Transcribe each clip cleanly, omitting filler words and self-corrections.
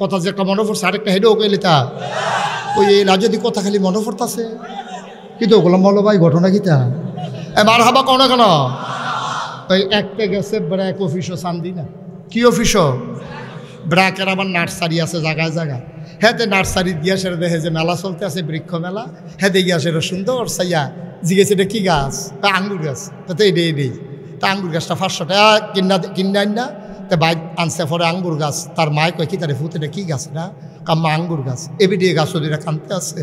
কথা যে একটা মনে পড়ছে আরেকটা হেডেও গেলি তা ওই এলা যদি কথা খালি মনে পড়তাছে কিন্তু ওগুলো মলো ভাই ঘটনা কিতা মার হাবা কোনো কেন ওই একটা গেছে ব্র্যাক অফিসও চান্দি না কি অফিসও ব্র্যাকের আবার নার্সারি আছে জায়গায় জায়গায় হ্যাঁ নার্সারি দিয়া সেটা দেখে যে মেলা চলতে আছে বৃক্ষ মেলা হ্যাঁ গিয়া সেটা সুন্দর সাইয়া জিজ্ঞেস এটা কী গাছ আঙ্গুর গাছ তো এডেই তা আঙ্গুর গাছটা 500 টাকা কিনে আন না তো বাইক আনছে পরে আঙ্গুর গাছ তার মায় কয় কি তারে ফুত এটা কী গাছ না কাম্মা আঙ্গুর গাছ এবিডি গাছ ওদিকে কানতে আছে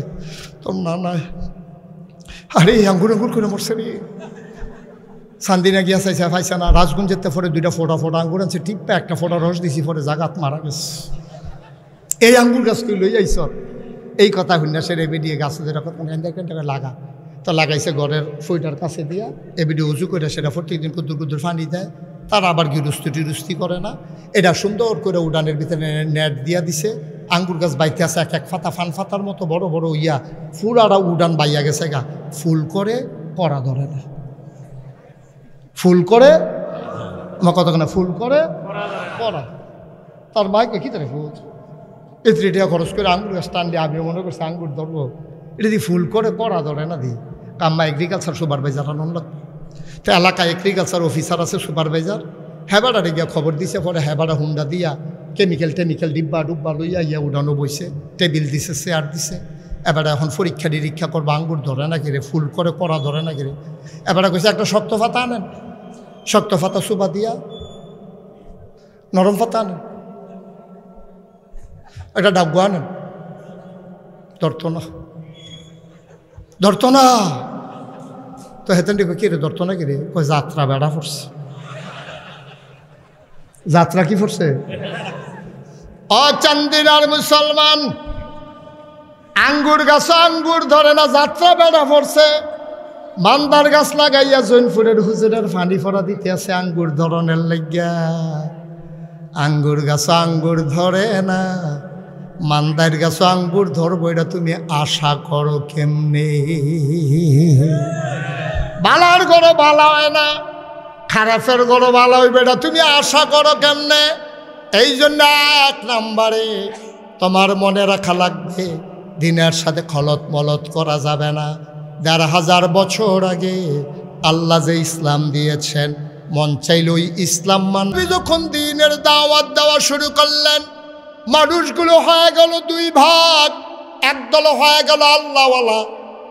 তোর না না আরে আঙ্গুর আঙ্গুর করে মরছে রে সান্দিনা গিয়া চাইছে পাইছে না রাজগঞ্জের পরে 2টা ফোটা আঙ্গুর আনছে টিপ্পা একটা ফোটা রস দিছি পরে জাগাত মারা গেছে এই আঙ্গুর গাছ তুই লই যাইছ এই কথা শুনে সে এবিডিয়ে গাছে যেরকম লাগা তো লাগাইছে ঘরের ফুইটার কাছে দিয়া এবিডি উজু করে সেটা প্রত্যেকদিন কুদ্দুর পানি দেয় তারা আবার গিরুস্তি করে না এটা সুন্দর করে উডানের ভিতরে নেট দিয়া দিছে আঙ্গুর গাছ বাইতে আছে এক ফাতা ফান ফাতার মতো বড় বড় ইয়া ফুল আর উডান বাইয়া গেছে গা ফুল করে করা ধরে না ফুল করে আমার কতক্ষণ ফুল করে করা তার মাইকে কি তারে ফুল এত্রি টাকা খরচ করে আঙ্গুর গাছ টানলে আমিও মনে করছি আঙ্গুর ধরবো এটা দিয়ে ফুল করে করা ধরে না দিই কাম্মা এগ্রিকালচার সুপারভাইজার আনন্দ লাগবে তো এলাকায় এগ্রিকালচার অফিসার আছে সুপারভাইজার হেবাডারে গিয়া খবর দিছে পরে হেবাডা হুন্ডা দিয়া কেমিক্যাল ডিব্বা ডুব্বা লইয়া ইয়া উড়ানো বইছে টেবিল দিছে চেয়ার দিছে এবারে এখন পরীক্ষা নিরীক্ষা করবো আঙ্গুর ধরে না কিরে ফুল করে করা ধরে না কিরে এবারে কইছে একটা শক্ত ফাতা আনেন শক্ত ফাতা সুবা দিয়া নরম ফাতা আনেন একটা ডাব্বু আনেন ধরতো না তো হেতেন দেখো কি রে ধরতো না কি রে কই যাত্রা বেড়া পড়ছে যাত্রা কি পড়ছে চান্দিনার মুসলমান আঙ্গুর গাছ আঙ্গুর ধরে না যাত্রা বেড়া পড়ছে মান্দার গাছ লাগাইয়া জৈনপুরের হুজুরের ফানি ফরা দিতে আছে আঙ্গুর ধরনের লাগিয়া আঙ্গুর গাছ আঙ্গুর ধরে না মান্দার গাছ আঙ্গুর ধরবো এটা তুমি আশা করো কেমনে বালার গড়ো বালা হয় না খারাপের গড়ো বালা হইবে এটা তুমি আশা করো কেমনে এই জন্য 1 নম্বরে তোমার মনে রাখা লাগবে দিনের সাথে খলত মলত করা যাবে না 1500 বছর আগে আল্লাহ যে ইসলাম দিয়েছেন মন চাইল ওই ইসলাম মানবে যখন দিনের দাওয়াত দেওয়া শুরু করলেন মানুষগুলো হয়ে গেল 2 ভাগ একদল হয়ে গেল আল্লাহওয়ালা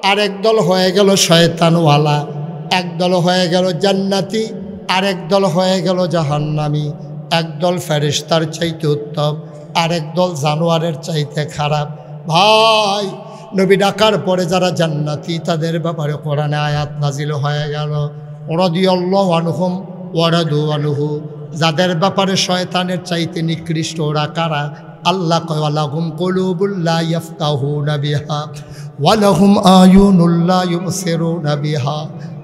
আর একদল হয়ে গেল শয়তানওয়ালা একদল হয়ে গেল জান্নাতি আর একদল হয়ে গেল জাহান্নামী একদল ফেরেশতার চাইতে উত্তম আর একদল জানোয়ারের চাইতে খারাপ ভাই নবী ডাকার পরে যারা জান্নাতি তাদের ব্যাপারে কোরআনে আয়াত নাজিল হয়ে গেল রাদিয়াল্লাহু আনহুম ওয়া রাদু আনহু যাদের ব্যাপারে শয়তানের চাইতে নিকৃষ্ট ওরা কারা আল্লাহ কয় ওয়ালাহুম কুলুবুল লা ইয়াফকাহুনা বিহা ওয়ালাহুম আয়ুনুল লা ইউবসিরুনা বিহা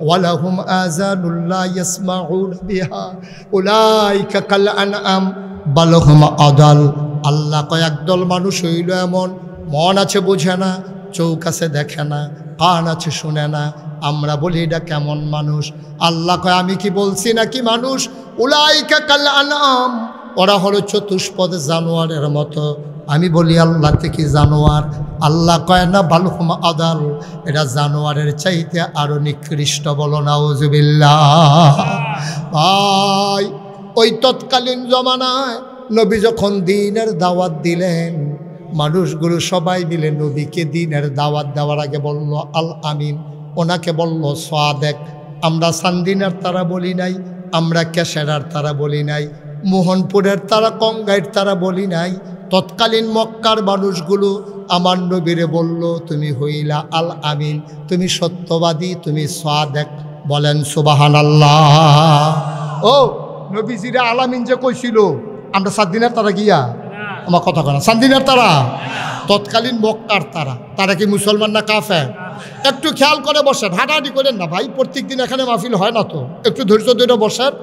ওয়ালাহুম আযানুল লা ইয়াসমাউনা বিহা উলাইকা কাল আনআম বাল হুম আদাল আল্লাহ কয় একদল মানুষ হইল এমন মন আছে বোঝে না চোখ আছে দেখে না কান আছে শুনে না আমরা বলি এটা কেমন মানুষ আল্লাহ কয় আমি কি বলছি নাকি মানুষ উলাইকা কাল আনআম ওরা হলো চতুষ্পদ জানোয়ারের মতো আমি বলি আল্লাহ থেকে জানোয়ার আল্লাহ কয় না বালহুম আদাল এটা জানোয়ারের চাইতে আরো নিকৃষ্ট বলো নাউজুবিল্লাহ ভাই ওই তৎকালীন জমানায় নবী যখন দ্বীনের দাওয়াত দিলেন মানুষগুলো সবাই মিলে নবীকে দ্বীনের দাওয়াত দেওয়ার আগে বলল আল আমিন ওনাকে বলল সাদেক আমরা সান্দিনার তারা বলি নাই আমরা কেশারার তারা বলি নাই মোহনপুরের তারা কঙ্গাইয়ের তারা বলি নাই তৎকালীন মক্কার মানুষগুলো আমার নবীরে বলল তুমি হইলা আল আমিন তুমি সত্যবাদী তুমি সাদেক বলেন সুবহানাল্লাহ ও নবীজিরা আল আমিন যে কইছিল আমরা সান্দিনার তারা গিয়া আমার কথা কনা সান্দিনার তারা তৎকালীন মক্কার তারা কি মুসলমান না কাফের একটু খেয়াল করে বসেন হাঁটাহাঁটি করেন না ভাই প্রত্যেক দিন এখানে মাহফিল হয় না তো একটু ধৈর্য ধরে বসেন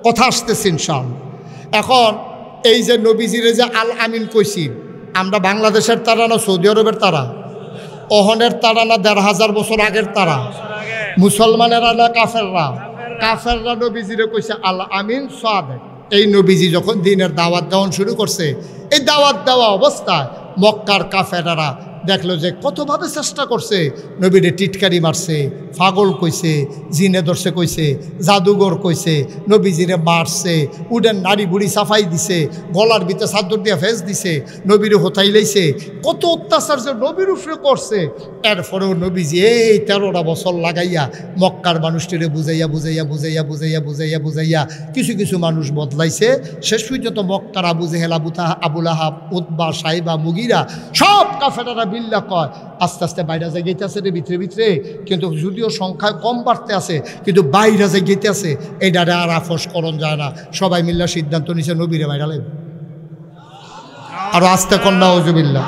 কথা আসতেছে ইনশাআল্লাহ এখন এই যে নবীজিরে যে আল আমিন কইছি আমরা বাংলাদেশের তারা না সৌদি আরবের তারা ওহনের তারা না 1500 বছর আগের তারা মুসলমানেরা না কাফেররা নবীজিরে কইছে আল আমিন সাদেক এই নবীজি যখন দ্বীনের দাওয়াত দেওয়া শুরু করছে এই দাওয়াত দেওয়া অবস্থায় মক্কার কাফেরারা দেখলো যে কতভাবে চেষ্টা করছে, নবীরে টিটকারি মারছে, পাগল কইছে, জিনে ধরছে কইছে, জাদুঘর কইছে, নবীজিরে মারছে, উডেন নারী বুড়ি সাফাই দিছে, গলার ভিতরে চাদর দিয়া ফেস দিছে, নবীরে হোতাই লাইছে, কত অত্যাচার যে নবীর উপরে করছে। এরপরেও নবীজি এই 13টা বছর লাগাইয়া মক্কার মানুষটিরে বুঝাইয়া বুঝাইয়া বুঝাইয়া বুঝাইয়া বুঝাইয়া বুঝাইয়া কিছু কিছু মানুষ বদলাইছে। শেষ পর্যন্ত মক্কার আবু জেহেল, আবুল আহাব, উতবা, সাইবা, মুগিরা সব কাফেরারা বিল্লা কয় আস্তে আস্তে বাইরে যায় গেইতেছে রে ভিতরে ভিতরে, কিন্তু যদিও সংখ্যায় কম বাড়তে আছে কিন্তু বাইরে যায় গেইতেছে, এইটা আর আফস করণ যায় না। সবাই মিল্লা সিদ্ধান্ত নিছে নবীরে বাইরে লাগবে। আর আস্তে কন্যা ওজুবিল্লা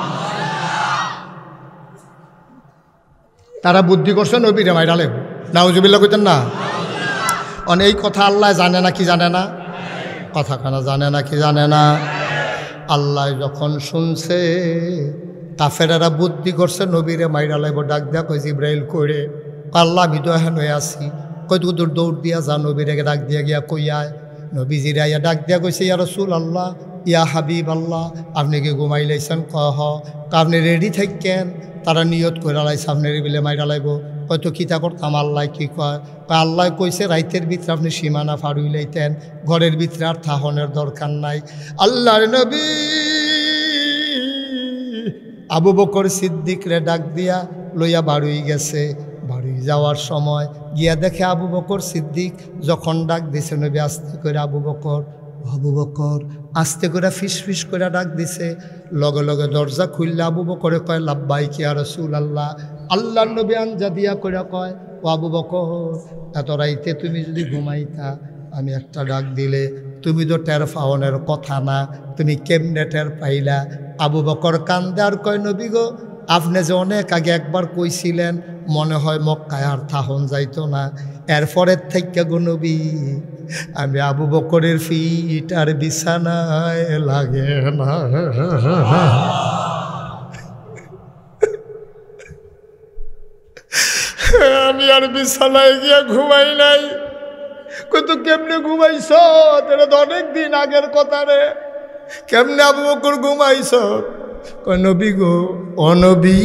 তারা বুদ্ধি করছে নবীরে বাইরে লাগবে। নাউজুবিল্লাহ কইতেন না? এই কথা আল্লাহ জানে না কি জানে না? কথা কানা জানে না কি জানে না? আল্লাহ যখন শুনছে কাফেরারা বুদ্ধি করছে নবীরে মাইরা লাইব, ডাক দেয়া কই জিব্রাইল কইরে, আল্লাহ আমি তো এখন হয়ে আসি, কই তুই তোর দৌড় দিয়া যা, নবীরে ডাক দিয়া গিয়া কইয়ায়। নবীজিরা ইয়া ডাক দিয়া কইছে, ইয়া রাসূলুল্লাহ, ইয়া হাবিব আল্লাহ, আপনি কি ঘুমাই লাইছেন? কহ আপনি রেডি থাকেন। তারা নিয়ত করে লাইছে আপনি বিলে মাইরা লাইব। হয়তো কিতা করতাম, আল্লাহ কি কয়? আল্লাহ কইছে রাইতের ভিতরে আপনি সীমানা ফাড়ুই লাইতেন, ঘরের ভিতরে আর থাহনের দরকার নাই। আল্লাহর নবী আবু বকর সিদ্দিকরে ডাক দিয়া লইয়া বাড়ুই গেছে। বাড়ুই যাওয়ার সময় গিয়া দেখে আবু বকর সিদ্দিক যখন ডাক দিছে নবী আস্তে করে আবু বকর, আবু বকর আস্তে করে ফিস ফিস করে ডাক দিছে। লগে লগে দরজা খুললে আবু বকরে কয় লাব্বাইক ইয়া রাসূলুল্লাহ। আল্লাহর নবী আনজা দিয়া করে কয়, ও আবু বকর, এত রাইতে তুমি যদি ঘুমাইতা আমি একটা ডাক দিলে তুমি তো টের পাওনের কথা না, তুমি কেমনে টের পাইলা? আবু বকর কান্দে আর কয়, নবী গো, আপনি যে অনেক আগে একবার কইছিলেন মনে হয় মক্কায় আর থাহন যাইতো না, এরপরের থেকে গো নবী আমি আবু বকরের ফিট আর বিছানায় লাগে না। আমি আর বিছানায় গিয়া ঘুমাই নাই। কত কেমনে ঘুমাইছ? এটা তো অনেক দিন আগের কথা রে। কেমনে আবু বকর ঘুমাইছ? কয় নবী গো, ও নবী,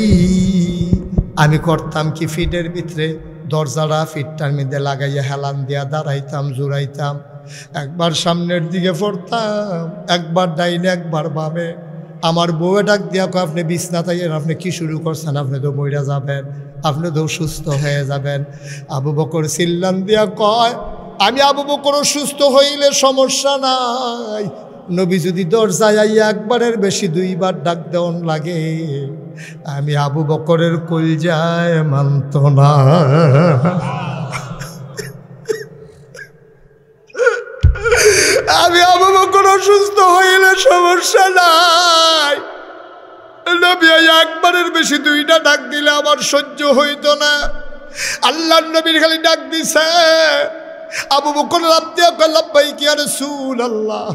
আমি করতাম কি ফিটের ভিতরে দরজাটা ফিটটার মধ্যে লাগাইয়া হেলান দিয়া দাঁড়াইতাম, জুড়াইতাম, একবার সামনের দিকে পড়তাম, একবার ডাইনে একবার বামে। আমার বউয়ে ডাক দিয়া কয়, আপনি বিছনা তাইয়েন, আপনি কি শুরু করছেন? আপনি তো মইরা যাবেন, আপনি তো সুস্থ হয়ে যাবেন। আবু বকর চিল্লান দিয়া কয়, আমি আবু বকর সুস্থ হইলে সমস্যা নাই, নবী যদি দরজায় আইয়া একবারের বেশি দুইবার ডাক দেওয়ান লাগে আমি আবু বকরের কলজায় মানত না। আমি আবু বকর অসুস্থ হইলে সমস্যা নাই, নবী একবারের বেশি দুইটা ডাক দিলে আমার সহ্য হইতো না। আল্লাহর নবীর খালি ডাক দিছে। আবু বকর লাফ দিয়া কয়, লাব্বাইক ইয়া রাসূলুল্লাহ।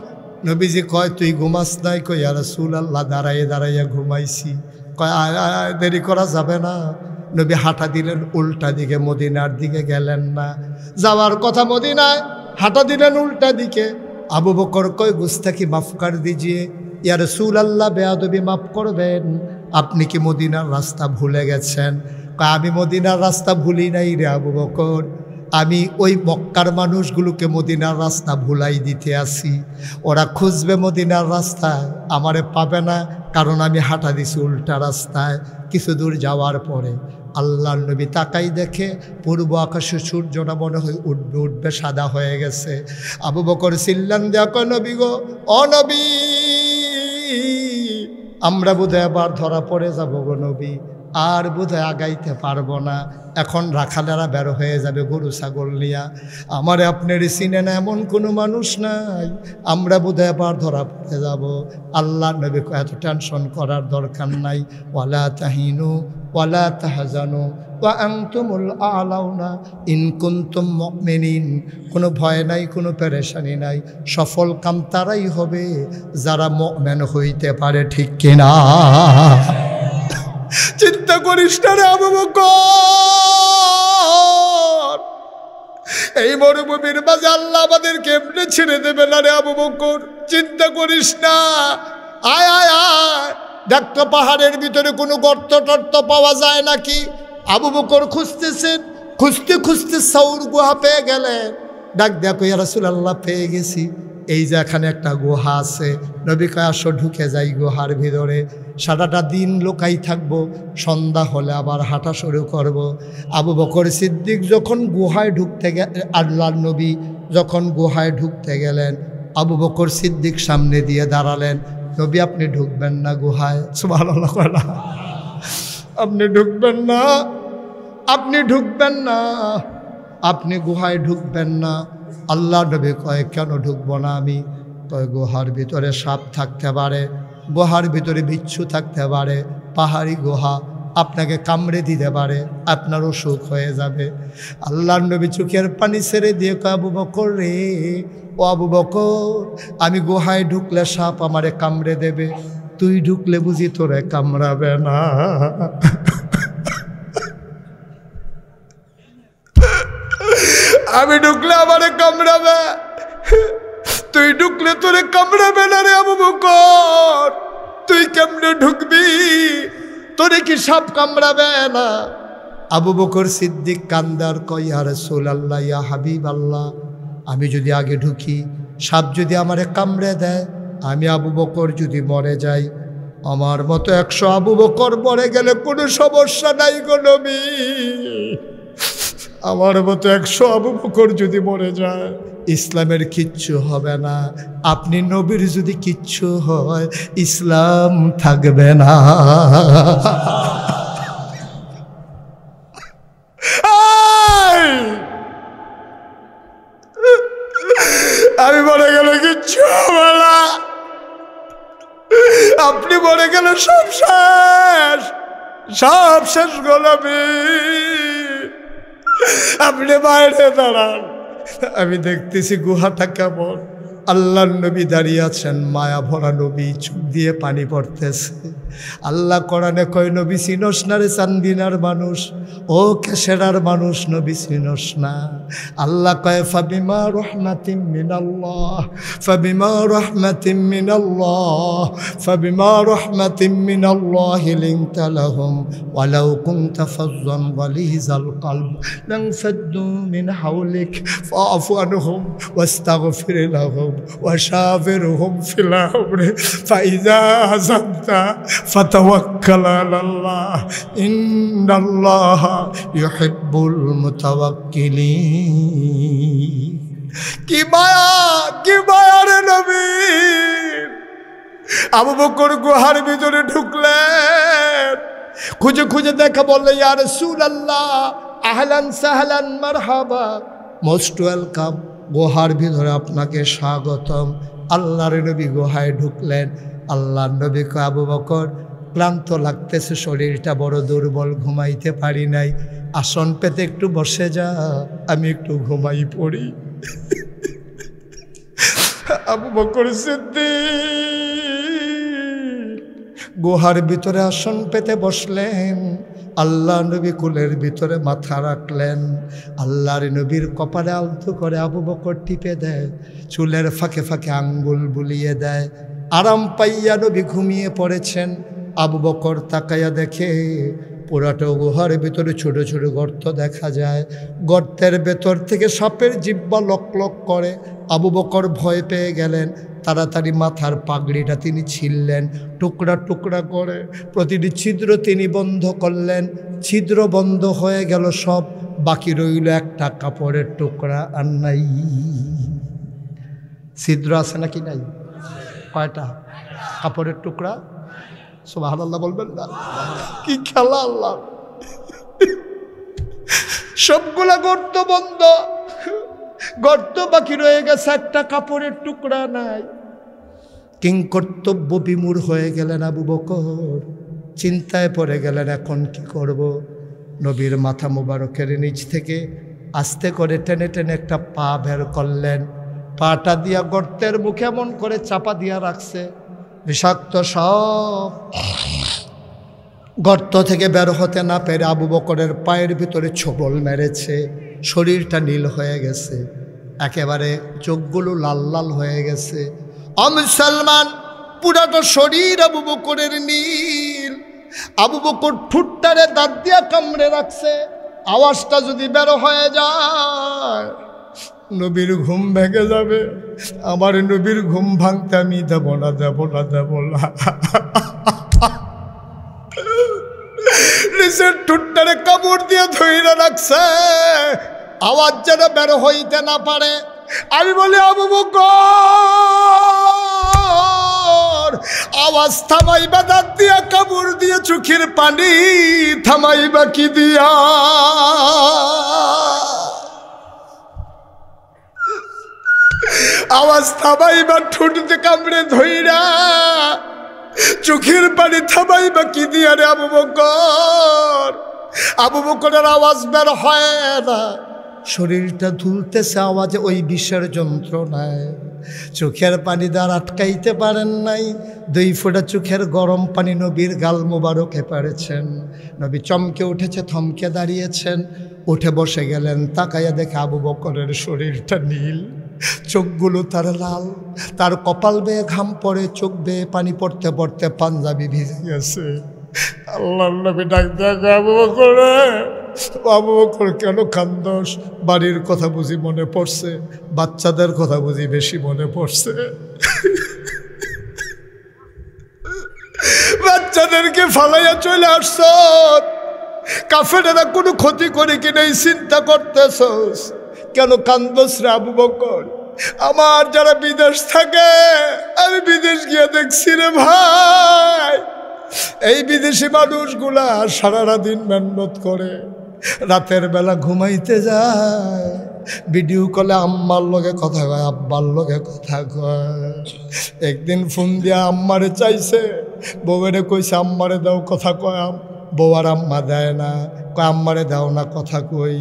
নবীজি কয়, তুই ঘুমাস নাই? কয়, ইয়া রাসূলুল্লাহ, দাঁড়াইয়া দাঁড়াইয়া ঘুমাইছি। কয়, দেরি করা যাবে না। নবী হাঁটা দিলেন উল্টা দিকে, মদিনার দিকে গেলেন না। যাওয়ার কথা মদিনায়, হাঁটা দিলেন উল্টা দিকে। আবু বকর কয়, গুস্তাখি মাফ কর দিজিয়ে, ইয়া রাসূলুল্লাহ, বেয়াদবি মাফ করবেন, আপনি কি মদিনার রাস্তা ভুলে গেছেন? কয়, আমি মদিনার রাস্তা ভুলি নাই রে আবু বকর, আমি ওই মক্কার মানুষগুলোকে মদিনার রাস্তা ভুলাই দিতে আসি। ওরা খুঁজবে মদিনার রাস্তায়, আমারে পাবে না, কারণ আমি হাঁটা দিছি উল্টা রাস্তায়। কিছু দূর যাওয়ার পরে আল্লাহর নবী তাকাই দেখে পূর্ব আকাশে সূর্যটা মনে হয় উঠবে উঠবে, সাদা হয়ে গেছে। আবু বকর চিল্লান দেয়া কয়, নবী গো, ও নবী, আমরা বোধহয় আবার ধরা পড়ে যাবো গো নবী, আর বোধহয় আগাইতে পারবো না। এখন রাখালেরা বের হয়ে যাবে গরু ছাগল নিয়া, আমারে আপনার চিনে না এমন কোনো মানুষ নাই, আমরা বোধহয় আবার ধরা পড়ে যাব। আল্লাহ নবী এত টেনশন করার দরকার নাই। ওয়ালা তাহিনু ওয়ালা তাহজানু ওয়া আনতুমুল আ'লাউনা ইন কুনতুম মুমিনিন। কোনো ভয় নাই, কোনো পেরেশানি নাই, সফল কাম তারাই হবে যারা মুমিন হইতে পারে, ঠিক কিনা? চিন্তা করিস না রে আবু বকর, এই মরুভূমির মাঝে আল্লাহ আমাদের কেমনে ছেড়ে দেবে না রে আবু বকর, চিন্তা করিস না। আয় আয় আয়, দেখতো পাহাড়ের ভিতরে কোনো গর্ত টর্ত পাওয়া যায় নাকি। আবু বকর খুঁজতেছেন, খুঁজতে খুঁজতে সাউর গুহা পেয়ে গেলেন। ডাক দেখো ইয়া রাসূলুল্লাহ, পেয়ে গেছি, এই যে এখানে একটা গুহা আছে। নবী কয় আসো ঢুকে যাই গুহার ভিতরে, সারাটা দিন লোকাই থাকবো, সন্ধ্যা হলে আবার হাঁটা শুরু করব। আবু বকর সিদ্দিক যখন গুহায় ঢুকতে আল্লাহর নবী যখন গুহায় ঢুকতে গেলেন, আবু বকর সিদ্দিক সামনে দিয়ে দাঁড়ালেন। নবী আপনি ঢুকবেন না গুহায়? সুবহানাল্লাহ, আপনি ঢুকবেন না, আপনি ঢুকবেন না, আপনি গুহায় ঢুকবেন না। আল্লাহ নবী কয় কেন ঢুকবো না আমি? কয় গুহার ভিতরে সাপ থাকতে পারে, গুহার ভিতরে বিচ্ছু থাকতে পারে, পাহাড়ি গুহা, আপনাকে কামড়ে দিতে পারে, আপনার অসুখ হয়ে যাবে। আল্লাহর নবী চোখের পানি ছেড়ে দিয়ে কয় আবু বকর রে, ও আবু বকর, আমি গুহায় ঢুকলে সাপ আমারে কামড়ে দেবে, তুই ঢুকলে বুঝি তোরে কামড়াবে না? আমি ঢুকলে আমারে কামড়াবে, তুই ঢুকলে তোরে কামড়াবে না রে আবু বকর, তুই কেমনে ঢুকবি? তোরে কি সাপ কামড়াবে না? আবু বকর সিদ্দিক কান্দার কয় ইয়া রাসূলুল্লাহ, ইয়া হাবিবাল্লাহ, আমি যদি আগে ঢুকি, সাপ যদি আমারে কামড়ে দেয়, আমি আবু বকর যদি মরে যাই, আমার মতো 100 আবু বকর মরে গেলে কোনো সমস্যা নাই গো নবী। আমার মতো 100 আবু বকর যদি মরে যায়, ইসলামের কিচ্ছু হবে না। আপনি নবীর যদি কিচ্ছু হয়, ইসলাম থাকবে না। আমি মরে গেলে কিচ্ছু হবে না, আপনি মরে গেলে সব শেষ, সব শেষ গোলামি। আপনি বাইরে দাঁড়ান, আমি দেখতেছি গুহাটা কেমন। আল্লাহর নবী দাঁড়িয়ে আছেন, মায়া ভরা নবী, চোখ দিয়ে পানি পড়তেছে। আল্লাহ কোরআনে কয় নবী চিনস না রে চান্দিনার মানুষ, ও কেশেরার মানুষ, নবী চিনস না? আল্লাহ কয় ফাবিমা রাহমাতিম মিনাল্লাহ, ফাবিমা রাহমাতিম মিনাল্লাহ, ফাবিমা রাহমাতিম মিনাল্লাহি লিনতা লাহুম ওয়ালাউ কুনতা ফাযযান গালিযাল কলব লানফাদ্দু মিন হাওলিক ফাআফু আনহুম ওয়াস্তাগফির লাহুম ওয়াশাবিরহুম ফিল আমরি ফাইযা আযামতা ফাতাওয়াক্কাল আলাল্লাহ ইন্নাল্লাহা ইউহিব্বুল মুতাওয়াক্কিলিন। কি মায়া, কি মায়া রে নবী! আবু বকর গুহার ভিতরে ঢুকলেন, খুঁজে খুঁজে দেখা, বললে ইয়া রাসূলুল্লাহ আহলান সাহলান মারহাবা, মোস্ট ওয়েলকাম, গুহার ভিতরে আপনাকে স্বাগতম। আল্লাহর নবী গুহায় ঢুকলেন। আল্লাহর নবী কয় আবু বকর, ক্লান্ত লাগতেছে, শরীরটা বড় দুর্বল, ঘুমাইতে পারি নাই, আসন পেতে একটু বসে যা, আমি একটু ঘুমাই পড়ি। আবু বকর সিদ্দিক গুহার ভিতরে আসন পেতে বসলেন। আল্লাহ নবী কুলের ভিতরে মাথা রাখলেন। আল্লাহর নবীর কপালে আলতো করে আবু বকর টিপে দেয়, চুলের ফাঁকে ফাঁকে আঙ্গুল বুলিয়ে দেয়। আরাম পাইয়া নবী ঘুমিয়ে পড়েছেন। আবু বকর তাকাইয়া দেখে পুরাটা গুহার ভিতরে ছোট ছোট গর্ত দেখা যায়। গর্তের ভেতর থেকে সাপের জিহ্বা লক লক করে। আবু বকর ভয় পেয়ে গেলেন, তাড়াতাড়ি মাথার পাগড়িটা তিনি ছিললেন, টুকরা টুকরা করে প্রতিটি ছিদ্র তিনি বন্ধ করলেন। ছিদ্র বন্ধ হয়ে গেল সব, বাকি রইল একটা কাপড়ের টুকরা, আর নাই। ছিদ্র আছে নাকি নাই? কয়টা? কাপড়ের টুকরা। সুবহানাল্লাহ বলবেন না? কি খেলা আল্লাহ! সবগুলা গর্ত বন্ধ, গর্ত বাকি রয়ে গেছে, একটা কাপড়ের টুকরা নাই। কিংকর্তব্য বিমূঢ় হয়ে গেলেন আবু বকর, চিন্তায় পড়ে গেলেন, এখন কি করব? নবীর মাথা মোবারকের নিচ থেকে আস্তে করে টেনে টেনে একটা পা বের করলেন। পাটা দিয়া গর্তের মুখে এমন করে চাপা দিয়া রাখছে, বিষাক্ত সব গর্ত থেকে বের হতে না পেরে আবু বকরের পায়ের ভিতরে ছোবল মেরেছে। শরীরটা নীল হয়ে গেছে, একেবারে চোখগুলো লাল লাল হয়ে গেছে। মুসলমান, পুরাটা শরীর আবু বকরের নীল। আবু বকর ঠুটটারে দাঁত দিয়া কামড়ে রাখছে, আওয়াজটা যদি বের হয়ে যায় নবীর ঘুম ভেঙে যাবে। আমার নবীর ঘুম ভাঙতে আমি দেব না, দেব না, দেব না। নিজের ঠুটটারে কামড় দিয়ে ধইরা রাখছে, আওয়াজ যেন বের হইতে না পারে। আমি বলি আবু বকর আওয়াজ থামাইবা দাঁত দিয়া, কামড় দিয়ে চোখের পানি থামাইবা কি দিয়া? আওয়াজ থামাইবা ঠোঁটতে কামড়ে ধইরা, চোখের পানি থামাইবা কি দিয়া রে আবু বকর? আবু বকরের আওয়াজ বের হয় না, শরীরটা দুলতেছে আওয়াজে, ওই বিষের যন্ত্রণায় চোখের পানি দ্বারা আটকাইতে পারেন নাই। 2 ফোঁটা চোখের গরম পানি নবীর গাল মোবারকে পারেছেন। নবী চমকে উঠেছে, থমকে দাঁড়িয়েছেন, উঠে বসে গেলেন। তাকাইয়া দেখে আবু বকরের শরীরটা নীল, চোখগুলো তার লাল, তার কপাল বেয়ে ঘাম পড়ে, চোখ বেয়ে পানি পড়তে পড়তে পাঞ্জাবি ভিজে গেছে। আল্লাহর নবী ডাক দেখে আবু বকর, আবু বকর কেন কান্দস? বাড়ির কথা বুঝি মনে পড়ছে, বাচ্চাদের কথা বুঝি বেশি মনে পড়ছে। বাচ্চাদেরকে ফালাইয়া চলে আসছ, কাফেরেরা কোনো ক্ষতি করে কিনা এই চিন্তা করতেছস, কেন কান্দস রে আবু বকর? আমার যারা বিদেশ থাকে, আমি বিদেশ গিয়ে দেখছি রে ভাই, এই বিদেশি মানুষগুলা সারাটা দিন মেহনত করে, রাতের বেলা ঘুমাইতে যায়, ভিডিও কলে আম্মার লগে কথা কয়, আব্বার লগে কথা কয়। একদিন ফোন দিয়া আম্মারে চাইছে, বউয়েরে কইছে আম্মারে দাও কথা কয়, বউ আর আম্মা দেয় না, কয় আম্মারে দাও না কথা কই।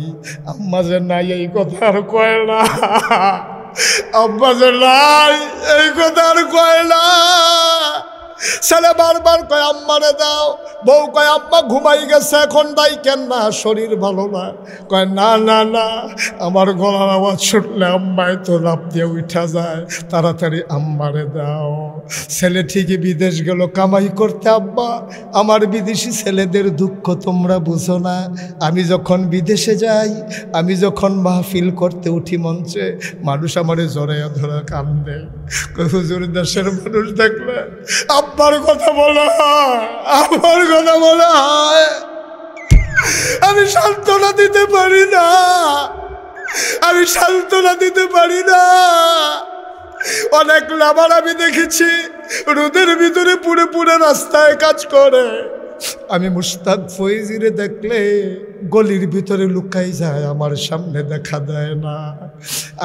আম্মা যে নাই এই কথা আর কয় না, আব্বা যে নাই এই কথা আর কয় না। ছেলে বারবার কয় আম্মারে দাও, বউ কয় আম্মা ঘুমাই গেছে, এখন দাই কেন না, শরীর ভালো না। কয় না না না, আমার গলার আওয়াজ শুনলে আম্মায় তো লাফ দিয়ে উঠা যায়, তাড়াতাড়ি আম্মারে দাও। ছেলে ঠিকই বিদেশ গেল কামাই করতে। আব্বা, আমার বিদেশি ছেলেদের দুঃখ তোমরা বুঝো না। আমি যখন বিদেশে যাই, আমি যখন মাহফিল করতে উঠি মঞ্চে, মানুষ আমারে জড়াইয়া ধরা কান্দে। হুজুর দেশের মানুষ দেখলে আব্বার কথা বলা হয়, আমার কথা বলা হয়, আমি সান্ত্বনা দিতে পারি না, আমি সান্ত্বনা দিতে পারি না। অনেক লাভার আমি দেখেছি রোদের ভিতরে পুরে পুরে রাস্তায় কাজ করে। আমি মুশতাক ফৈজিরে দেখলে গলির ভিতরে লুকাই যায়, আমার সামনে দেখা দেয় না।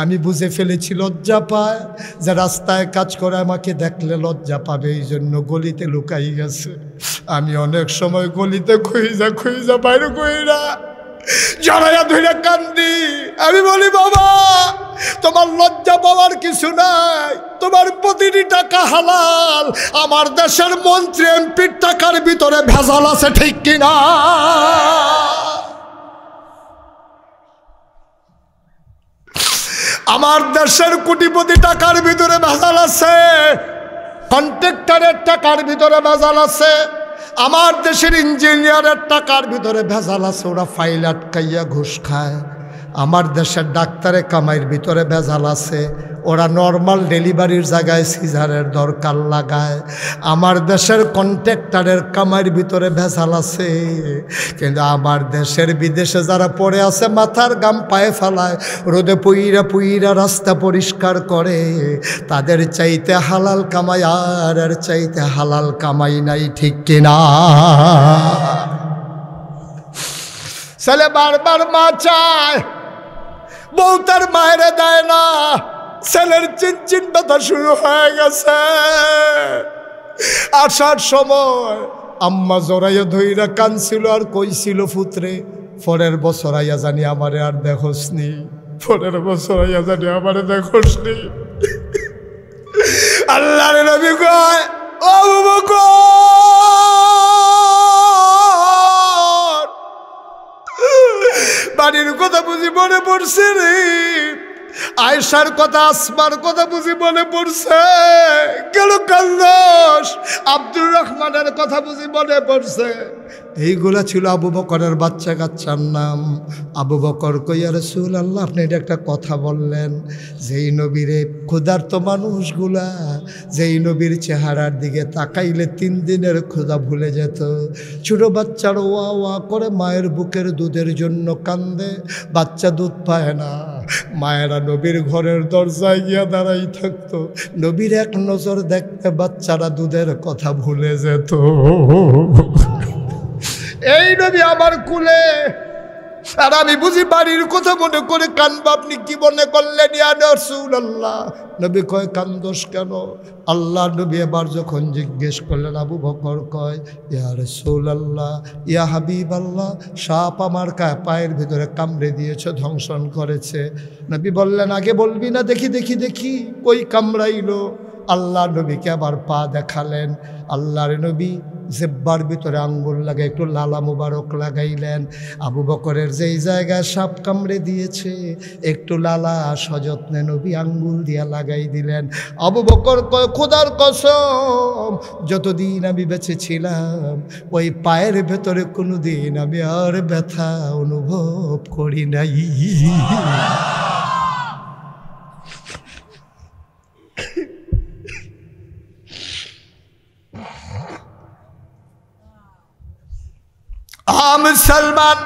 আমি বুঝে ফেলেছি লজ্জা পায়, যে রাস্তায় কাজ করে আমাকে দেখলে লজ্জা পাবে, এই জন্য গলিতে লুকাই গেছে। আমি অনেক সময় গলিতে খুঁজা খুঁজা বাইরে কইরা জড়াইয়া ধরে কান্দি। আমি বলি বাবা, তোমার লজ্জা পাওয়ার কিছু নাই, তোমার প্রতিটি টাকা হালাল। আমার দেশের মন্ত্রী এমপির টাকার ভিতরে ভেজাল আছে, ঠিক কিনা? আমার দেশের কোটিপতি টাকার ভিতরে ভেজাল আছে, কন্ট্রাক্টরের টাকার ভিতরে ভেজাল আছে, আমার দেশের ইঞ্জিনিয়ারের টাকার ভিতরে ভেজাল আছে, ওরা ফাইল আটকাইয়া ঘুষ খায়। আমার দেশের ডাক্তারের কামাইয়ের ভিতরে ভেজাল আছে, ওরা নর্মাল ডেলিভারির জায়গায় সিজারের দরকার লাগায়। আমার দেশের কন্ট্রাক্টরের কামাইয়ের ভিতরে ভেজাল আছে, কিন্তু আমার দেশের বিদেশে যারা পড়ে আছে মাথার গাম পায়ে ফেলায়, রোদে পুইরা পুইরা রাস্তা পরিষ্কার করে, তাদের চাইতে হালাল কামাই আর চাইতে হালাল কামাই নাই, ঠিক কিনা? ছেলে বারবার মা চায়, বউ তার মায়ের দেয় না, ছেলের চিনচিন ব্যথা শুরু হয়ে গেছে। আসার সময় আম্মা জড়াইয়া ধইরা কানছিল আর কইছিল, পুত্রে পরের বছর আইয়া জানি আমারে আর দেখোসনি, পরের বছর আইয়া জানি আমারে দেখোসনি। আল্লাহর নবী কয়, ও আবু বকর, বাড়ির কথা বুঝি মনে পড়ছে রে? আয়েশার কথা আসমার কথা বুঝি মনে পড়ছে, কেন কান্দাস? আব্দুর রহমানের কথা বুঝি মনে পড়ছে। এইগুলা ছিল আবু বকরের বাচ্চা কাচ্চার নাম। আবু বকর কইয়া রাসূলুল্লাহ, আপনি এটা একটা কথা বললেন, যেই নবীরে ক্ষুধার্ত মানুষগুলা যেই নবীর চেহারার দিকে তাকাইলে 3 দিনের ক্ষুধা ভুলে যেত। ছোট বাচ্চার ওয়া ওয়া করে মায়ের বুকের দুধের জন্য কান্দে, বাচ্চা দুধ পায় না, মায়েরা নবীর ঘরের দরজায় গিয়া দাঁড়াই থাকতো, নবীর এক নজর দেখতে বাচ্চারা দুধের কথা ভুলে যেত। এই নবী আমার কুলে, আর আমি বুঝি বাড়ির কথা মনে করে কানবা। আপনি কি মনে করলেন ইয়া রাসূলুল্লাহ? নবী কয়, কান্দোস কেন? আল্লাহ নবী এবার যখন জিজ্ঞেস করলেন, আবু বকর কয়, ইয়া রাসূলুল্লাহ, ইয়া হাবিবাল্লাহ, সাপ আমার পায়ের ভিতরে কামড়ে দিয়েছে, ধ্বংসন করেছে। নবী বললেন, আগে বলবি না? দেখি দেখি দেখি কই কামড়াইলো। আল্লাহ নবীকে আবার পা দেখালেন। আল্লাহর নবী জেব্বার ভিতরে আঙ্গুল লাগাই একটু লালা মুবারক লাগাইলেন। আবু বকরের যেই জায়গায় সাপ কামড়ে দিয়েছে একটু লালা সযত্নে নবী আঙ্গুল দিয়া লাগাই দিলেন। আবু বকর কয়, খোদার কসম, যতদিন আমি বেঁচে ছিলাম ওই পায়ের ভেতরে কোনো দিন আমি আর ব্যথা অনুভব করি নাই। মুসলমান,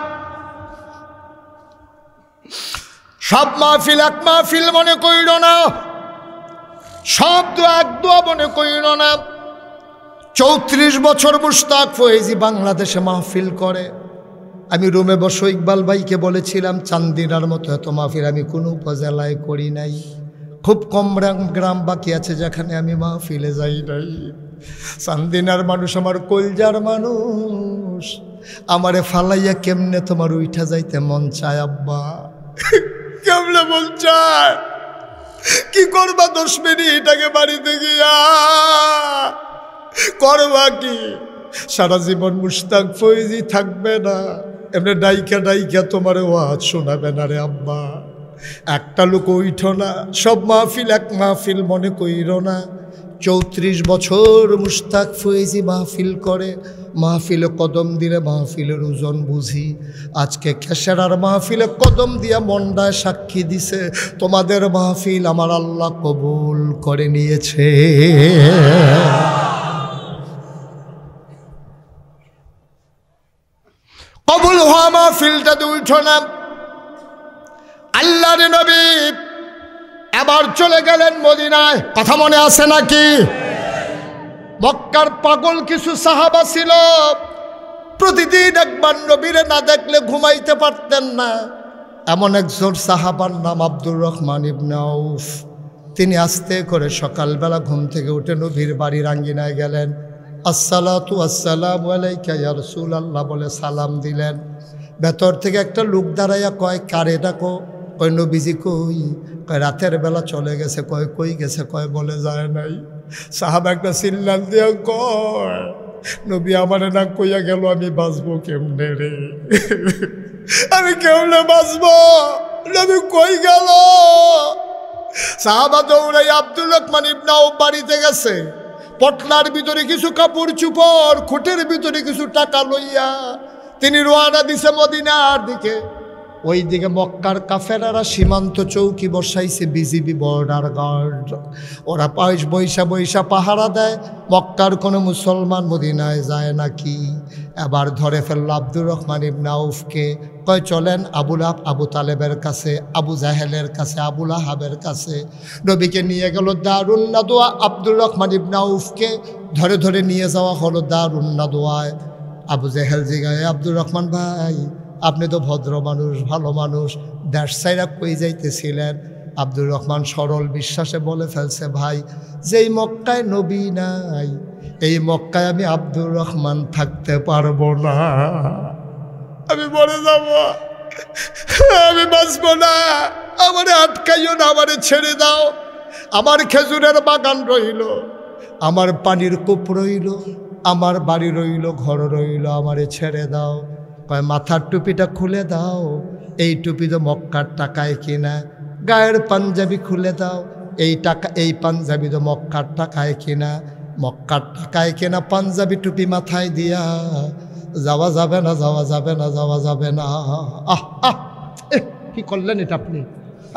সব মাহফিল এক মাহফিল মনে কইল না, সব দোয়া এক দোয়া মনে কইল না। 34 বছর মুশতাক ফয়েজি বাংলাদেশে মাহফিল করে। আমি রুমে বসে ইকবাল ভাইকে বলেছিলাম, চান্দিনার মতো এত মাহফিল আমি কোনো উপজেলায় করি নাই। খুব কম গ্রাম বাকি আছে যেখানে আমি মাহফিলে যাই নাই। চান্দিনার মানুষ আমার কলজার মানুষ, আমারে ফালাইয়া কেমনে তোমার উঠা যাইতে মন চায় আব্বা, কেমনে মন চায়? কি করবা 10 মিনিট আগে বাড়িতে গিয়া করবা কি? সারা জীবন মুশতাক ফয়েজি থাকবে না, এমনি ডাইকা ডাইকা তোমার ওয়াজ শোনাবে না রে আব্বা। একটা লোক উঠো না, সব মাহফিল এক মাহফিল মনে কইর না। 34 বছর মুশতাক ফয়েজি মাহফিল করে, মাহফিলে কদম দিলে মাহফিলের ওজন বুঝি। আজকে খেসারার মাহফিলে কদম দিয়া মন্ডায় সাক্ষী দিছে, তোমাদের মাহফিল আমার আল্লাহ কবুল করে নিয়েছে। কবুল হওয়া মাহফিলটা উঠো না। আল্লাহর নবী এবার চলে গেলেন মদিনায়, কথা মনে আছে নাকি? মক্কার পাগল কিছু সাহাবা ছিল, প্রতিদিন একবার নবীরে না দেখলে ঘুমাইতে পারতেন না। এমন একজন সাহাবার নাম আব্দুর রহমান ইবনে আউফ। তিনি আস্তে করে সকালবেলা ঘুম থেকে উঠে নবীর বাড়ির আঙ্গিনায় গেলেন। আসসালাতু আসসালামু আলাইকা ইয়া রাসূলুল্লাহ বলে সালাম দিলেন। ভেতর থেকে একটা লোক দাঁড়াইয়া কয়, কারে ডাকো? কয়, নবীজি কই? কয়, রাতের বেলা চলে গেছে। কয়, কই গেছে? কয়, বলে যায় নাই। সাহাবা একটা চিল্লান দিয়া কয়, নবী আমারে না কইয়া গেল, আমি বাঁচবো কেমনে রে? আমি কেমনে বাঁচবো? নবী কই গেল? সাহাবা দৌড়াই আব্দুর রহমান ইবনে আউফ বাড়িতে গেছে। পটলার ভিতরে কিছু কাপড় চুপড়, খুঁটের ভিতরে কিছু টাকা লইয়া তিনি রওনা দিছে মদিনার দিকে। ওই দিকে মক্কার কাফেরারা সীমান্ত চৌকি বসাইছে, বিজিবি বর্ডার গার্ড। ওরা বৈশা বৈশা পাহারা দেয়, মক্কার কোনো মুসলমান মদিনায় যায় নাকি। এবার ধরে ফেলল আব্দুর রহমান ইবনে আউফকে। কয়, চলেন আবু তালেবের কাছে, আবু জাহেলের কাছে, আবু লাহাবের কাছে। নবীকে নিয়ে গেল দারুন নাদওয়া। আব্দুর রহমান ইবনে আউফকে ধরে ধরে নিয়ে যাওয়া হলো দারুন নাদওয়ায়। আবু জাহেল জিগায়, আব্দুর রহমান ভাই, আপনি তো ভদ্র মানুষ, ভালো মানুষ, দেশ ছাইরা কই যাইতেছিলেন? আব্দুর রহমান সরল বিশ্বাসে বলে ফেলছে, ভাই, যেই মক্কায় নবী নাই এই মক্কায় আমি আব্দুর রহমান থাকতে পারবো না, আমি মরে যাব, আমি বাঁচবো না, আমারে আটকাইও না, আমারে ছেড়ে দাও। আমার খেজুরের বাগান রইল, আমার পানির কূপ রইল, আমার বাড়ি রইল, ঘর রইল, আমারে ছেড়ে দাও। কয়, মাথার টুপিটা খুলে দাও। এই টুপি তো মক্কার টাকায় কিনা। গায়ের পাঞ্জাবি খুলে দাও। এই টাকা, এই পাঞ্জাবি তো মক্কার টাকায় কিনা, মক্কার টাকায় কেনা পাঞ্জাবি টুপি মাথায় দিয়া যাওয়া যাবে না, যাওয়া যাবে না, যাওয়া যাবে না। আহ আহ কি করলেন এটা আপনি?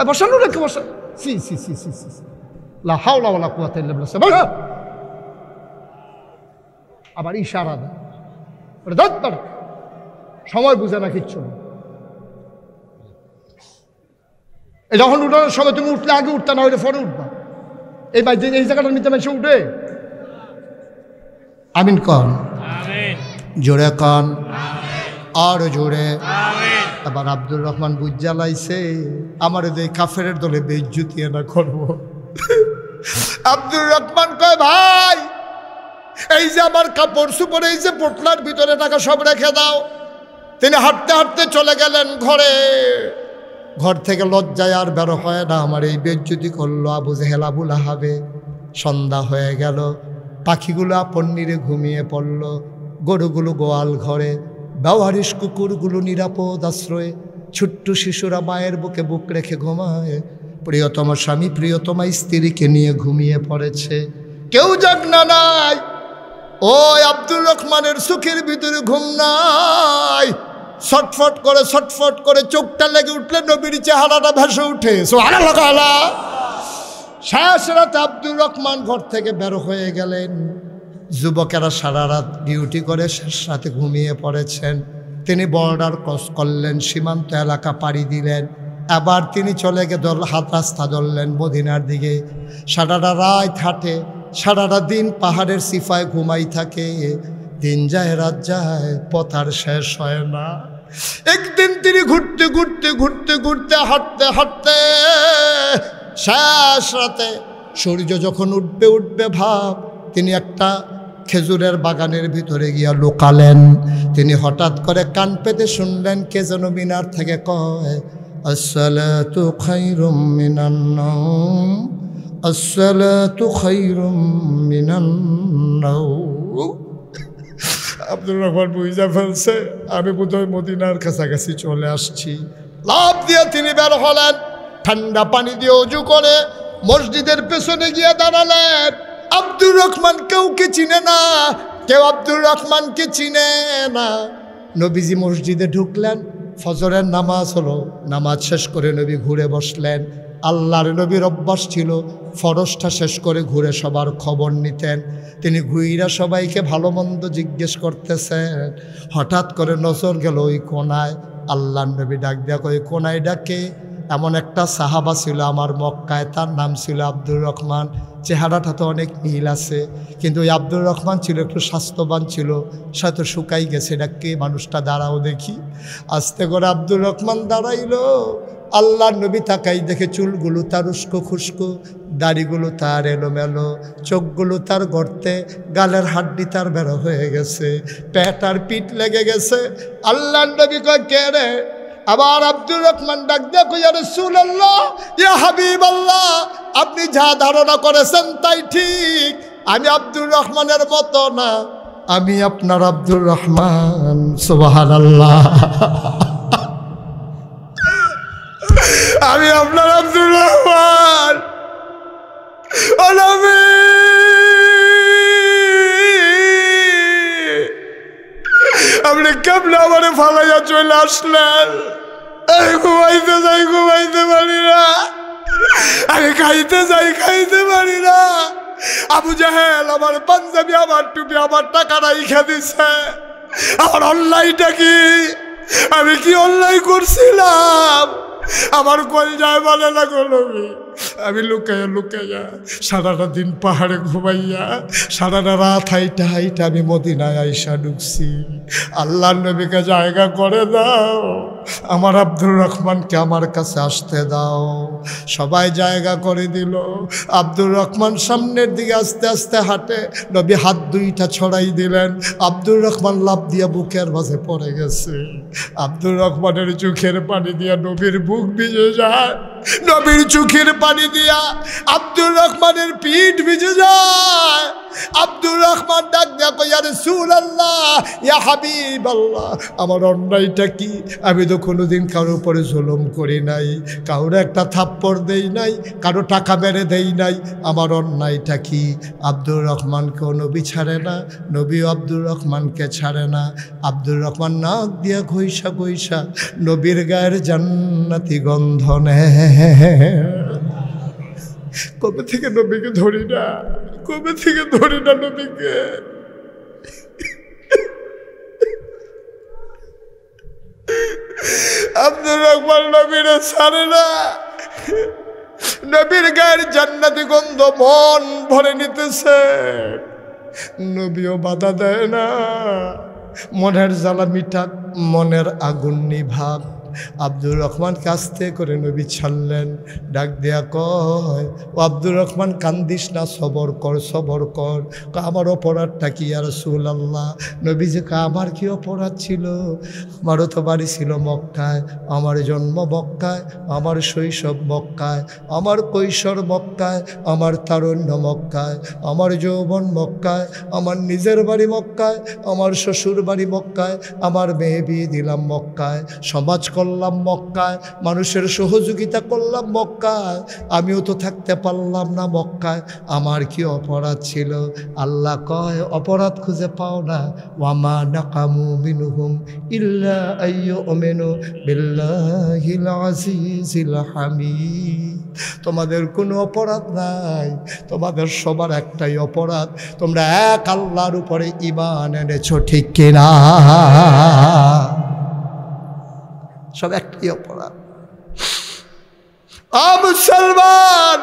বসানো রেখে বসান। সি সি সি সি সি লা হাওলা ওয়ালা কুওয়াতা ইল্লা বিল্লাহ। আবার ইশারা দেয়, সময় বুঝে না কিচ্ছু না। যখন উঠানোর সময় তুমি উঠলে আগে উঠতে না হইলে পরে উঠবা। এই এই জায়গাটার নিচে মানুষ উঠে। আমিন কন, জোরে কন, আর জোরে। আবার আব্দুর রহমান বুঝা লাইছে আমার এই কাফের দলে বেইজ্জতি না করবো। আব্দুর রহমান কয় ভাই, এই যে আমার কাপড় সুপড়, এই যে পোটলার ভিতরে টাকা সব রেখে দাও। তিনি হাঁটতে হাঁটতে চলে গেলেন ঘরে। ঘর থেকে লজ্জায় আর বেরো হয় না। আমার এই বেইজ্জতি করলো আবু জেহেল আবু লাহাবে। সন্ধ্যা হয়ে গেল, পাখিগুলো আপন নিরে ঘুমিয়ে পড়ল, গরুগুলো গোয়াল ঘরে, ব্যবহারিস কুকুরগুলো নিরাপদ আশ্রয়ে, ছোট্ট শিশুরা মায়ের বুকে বুক রেখে ঘুমায়। প্রিয়তম স্বামী প্রিয়তমা স্ত্রীকে নিয়ে ঘুমিয়ে পড়েছে, কেউ জাগনা নাই। ওই আব্দুর রহমানের চোখের ভিতরে ঘুম নাই। ছটফট করে চোখটা লেগে উঠলে নবীর চেহারাটা ভেসে উঠে। সুবহানাল্লাহ। শেষ রাতে আব্দুর রহমান ঘর থেকে বের হয়ে গেলেন। যুবকেরা সারা রাত ডিউটি করে শেষ রাতে ঘুমিয়ে পড়েছেন। তিনি বর্ডার ক্রস করলেন, সীমান্ত এলাকা পাড়ি দিলেন। আবার তিনি চলে গিয়ে হাত রাস্তা ধরলেন মদিনার দিকে। সারাটা রাত হাঁটে, সারাটা দিন পাহাড়ের সিফায় ঘুমাই থাকে। দিন যায় রাত যায়, পথ আর শেষ হয় না। একদিন তিনি ঘুরতে হাঁটতে শেষ রাতে সূর্য যখন উঠবে ভাব, তিনি একটা খেজুরের বাগানের ভিতরে গিয়া লুকালেন। তিনি হঠাৎ করে কান পেতে শুনলেন কে যেন মিনার থেকে কয়, আসসালাতু খায়রুম মিনান নাওম, আসসালাতু খায়রুম মিনান নাওম। আব্দুর রহমান বুঝা ফেলছে আমি বোধহয় মদিনার কাছাকাছি চলে আসছি। লাফ দিয়ে তিনি বের হলেন, ঠান্ডা পানি দিয়ে ওযু করে মসজিদের পেছনে গিয়ে দাঁড়ালেন। আব্দুর রহমান কেউকে চিনে না, কেউ আব্দুর রহমানকে চিনে না। নবীজি মসজিদে ঢুকলেন, ফজরের নামাজ হলো, নামাজ শেষ করে নবী ঘুরে বসলেন। আল্লাহর নবীর অভ্যাস ছিল ফরজটা শেষ করে ঘুরে সবার খবর নিতেন। তিনি ঘুইরা সবাইকে ভালো মন্দ জিজ্ঞেস করতেছেন। হঠাৎ করে নজর গেল ওই কোনায়। আল্লাহর নবী ডাক দেয়া ওই কোনায় ডাকে। এমন একটা সাহাবা ছিল আমার মক্কায়, তার নাম ছিল আব্দুর রহমান। চেহারাটা তো অনেক মিল আছে, কিন্তু ওই আব্দুর রহমান ছিল একটু স্বাস্থ্যবান ছিল, হয়তো শুকাই গেছে। ডাকে মানুষটা দাঁড়াও দেখি। আস্তে করে আব্দুর রহমান দাঁড়াইল। আল্লাহর নবী তাকাই দেখে চুলগুলো তার উস্কো খুস্কো, দাড়িগুলো তার এলোমেলো, চোখগুলো তার গর্তে, গালের হাড্ডি তার বেরো হয়ে গেছে, পেট আর পিঠ লেগে গেছে। আল্লাহর নবী কয় কে রে? আবার আব্দুর রহমান ডাক দেখো, ইয়া রাসূলুল্লাহ, ইয়া হাবিবাল্লাহ, আপনি যা ধারণা করেছেন তাই ঠিক। আমি আব্দুর রহমানের মতো না, আমি আপনার আব্দুর রহমান। সুবহানাল্লাহ। আমি আপনার আব্দুর রহমান। ও নবী, আপনি কেমনে আমারে ফালাইয়া চলে আসলেন? আমি ঘুমাইতে পারি না, আমি খাইতে পারি না। আবু জাহেল আমার পাঞ্জাবি, আমার টুপি, আমার টাকা রাইখা দিছে। আমার অন্যায়টা কি? আমি কি অন্যায় করছিলাম? আমার কলজায় বলে না গো নবী। আমি লুকাইয়া সারাটা দিন পাহাড়ে ঘুমাইয়া, সারাটা রাত হাইটা আমি মদিনায় আইসা ঢুকছি। আল্লাহর নবীকে জায়গা করে দাও, আমার আব্দুর রহমানকে আমার কাছে আসতে দাও। সবাই জায়গা করে দিল। আব্দুর রহমান সামনের দিকে আস্তে আস্তে হাঁটে। নবী হাত দুইটা ছড়াই দিলেন। আব্দুর রহমান লাফ দিয়ে বুকের মাঝে পড়ে গেছে। আব্দুর রহমানের চোখের পানি দিয়া নবীর বুক ভিজে যায়, নবীর চোখের পানি দিয়া আব্দুর রহমানের পিঠ ভিজে যায়। আব্দুর রহমান ডাক দিয়া কই, ইয়া রাসূলুল্লাহ, ইয়া হাবিবাল্লাহ, আমার অন্যায়টা কি? আমি তো কোনোদিন কারোর উপরে জুলুম করি নাই, কারোর একটা থাপ্পড় দেই নাই, কারো টাকা মেরে দেই নাই, আমার অন্যায়টা কি? আব্দুর রহমানকেও নবী ছাড়ে না, নবীও আব্দুর রহমানকে ছাড়ে না। আব্দুর রহমান নাক দিয়া ঘইসা ঘইসা নবীর গায়ের জান্নাতি গন্ধ নেয়। কবে থেকে নবীকে ধরি না, কবে থেকে ধরি না নবীকে। আব্দুর রহমান নবীর ছাড়ে না, নবীর গায়ের জান্নাতি গন্ধ মন ভরে নিতেছে, নবীও বাধা দেয় না। মনের জ্বালা মিটাক, মনের আগুন নিভাক। আব্দুর রহমান কাস্তে করে নবী ছাড়লেন, ডাক দেয়া কয়, ও আব্দুর রহমান কান্দিস না, সবর কর, সবর কর। আমার অপরাধটা কি ইয়া রাসূলুল্লাহ? নবী যে আমার কি অপরাধ ছিল? আমারও তো বাড়ি ছিল মক্কায়, আমার জন্ম মক্কায়, আমার শৈশব মক্কায়, আমার কৈশোর মক্কায়, আমার তারুণ্য মক্কায়, আমার যৌবন মক্কায়, আমার নিজের বাড়ি মক্কায়, আমার শ্বশুর বাড়ি মক্কায়, আমার মেয়ে বিয়ে দিলাম মক্কায়, সমাজ করলাম মক্কায়, মানুষের সহযোগিতা করলাম মক্কায়, আমিও তো থাকতে পারলাম না মক্কায়। আমার কি অপরাধ ছিল? আল্লাহ কয়, অপরাধ খুঁজে পাও না। ওয়ামা নাকামু মিনহুম ইল্লা আইয়ুমিনু বিল্লাহিল আজিজিল হামিদ। তোমাদের কোনো অপরাধ নাই, তোমাদের সবার একটাই অপরাধ, তোমরা এক আল্লাহর উপরে ঈমান এনেছো, ঠিক কিনা? সব একটাই অপরাধ। মুসলমান,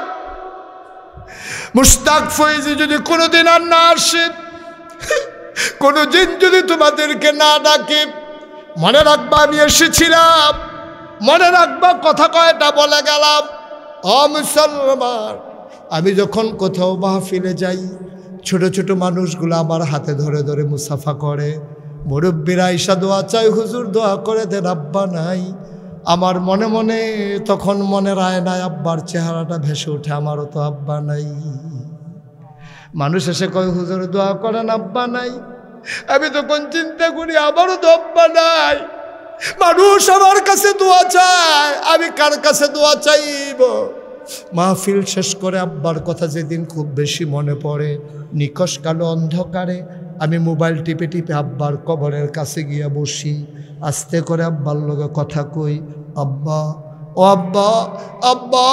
মুশতাক ফয়েজি যদি কোনোদিন আর না আসে, কোনোদিন যদি তোমাদেরকে না ডাকে, মনে রাখবা আমি এসেছিলাম, মনে রাখবা কথা কয়টা বলে গেলাম। মুসলমান, আমি যখন কোথাও মাহফিলে যাই, ছোট ছোট মানুষগুলো আমার হাতে ধরে ধরে মুসাফা করে, মুরব্বীরা আইসা দোয়া চাই, হুজুর দোয়া করে দেন, আব্বা নাই। আমার মনে মনে তখন মনের আয়নায় আব্বার চেহারাটা ভেসে ওঠে, আমারও তো আব্বা নাই। মানুষ এসে কয়, হুজুর দোয়া করেন, আব্বা নাই। আমি তখন চিন্তা করি, আমারও তো আব্বা নাই। মানুষ আমার কাছে দোয়া চায়, আমি কার কাছে দোয়া চাইব? মাহফিল শেষ করে আব্বার কথা যেদিন খুব বেশি মনে পড়ে, নিকশ কালো অন্ধকারে আমি মোবাইল টিপে টিপে আব্বার কবরের কাছে গিয়া বসি, আস্তে করে আব্বার লগে কথা কই, আব্বা, ও আব্বা, আব্বা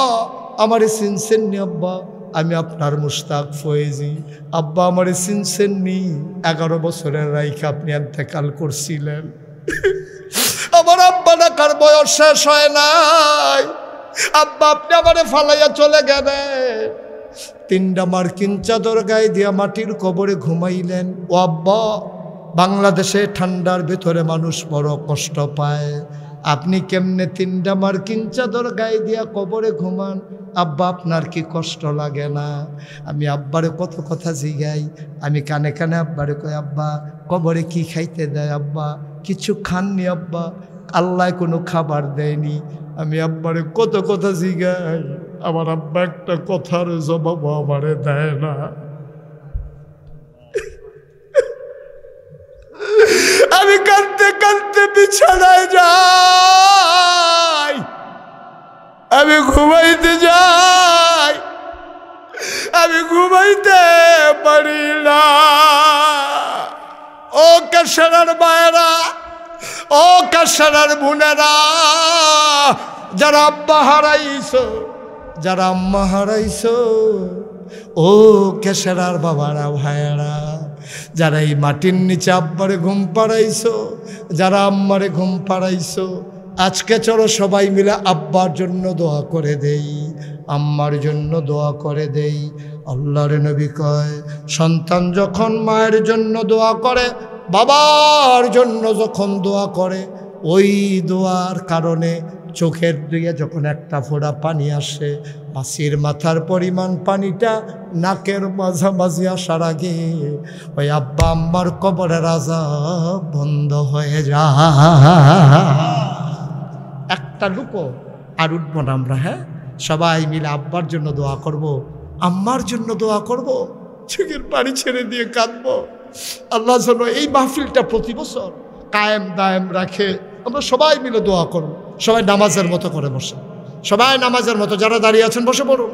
আমারে চিনছেন নি আব্বা? আমি আপনার মুশতাক ফয়েজি। আব্বা আমারে চিনছেন নি? 11 বছরের রাইখে আপনি ইন্তেকাল করছিলেন। আমার আব্বা ডাকার বয়স শেষ হয় নাই, আব্বা আপনি আমারে ফালাইয়া চলে গেলেন। 3টা মার্কিন চাদর গায়ে দিয়া মাটির কবরে ঘুমাইলেন। ও আব্বা, বাংলাদেশে ঠান্ডার ভেতরে মানুষ বড় কষ্ট পায়, আপনি কেমনে 3টা মার্কিন চাদর গায়ে দিয়া কবরে ঘুমান? আব্বা আপনার কি কষ্ট লাগে না? আমি আব্বারে কত কথা জিগাই, আমি কানে কানে আব্বারে কই, আব্বা কবরে কি খাইতে দেয়? আব্বা কিছু খাননি আব্বা, আল্লাহ কোনো খাবার দেয়নি। আমি আব্বারে কত কথা জিগাই, আমার আব্বা একটা কথার জবাব আমারে দেয় না। আমি কাঁদতে কাঁদতে বিছানায় যাই, আমি ঘুমাইতে যাই, আমি ঘুমাইতে পারি না। ও কাশারার মায়েরা, ও কাশারার বোনেরা, যারা আব্বা হারাইছো, যারা আম্মা হারাইছো, ও কেশারার বাবারা, ভাইয়েরা, যারা এই মাটির নিচে আব্বারে ঘুম পাড়াইছো, যারা আম্মারে ঘুম পাড়াইছো, আজকে চলো সবাই মিলে আব্বার জন্য দোয়া করে দেই, আম্মার জন্য দোয়া করে দেই। আল্লাহর নবী কয়, সন্তান যখন মায়ের জন্য দোয়া করে, বাবার জন্য যখন দোয়া করে, ওই দোয়ার কারণে চোখের দিকে যখন একটা ফোঁটা পানি আসে, মাছির মাথার পরিমাণ পানিটা নাকের মাঝামাঝি আসার আগে ওই আব্বা আম্মার কবরের আযাব বন্ধ হয়ে যায়। একটা লুকো আর উঠবো না আমরা, হ্যাঁ সবাই মিলে আব্বার জন্য দোয়া করব, আম্মার জন্য দোয়া করব। চোখের পানি ছেড়ে দিয়ে কাঁদবো। আল্লাহ যেন এই মাহফিলটা প্রতি বছর কায়েম দায়েম রাখে। আমরা সবাই মিলে দোয়া করব। সবাই নামাজের মতো করে বসে, সবাই নামাজের মতো। যারা দাঁড়িয়ে আছেন বসে পড়ুন,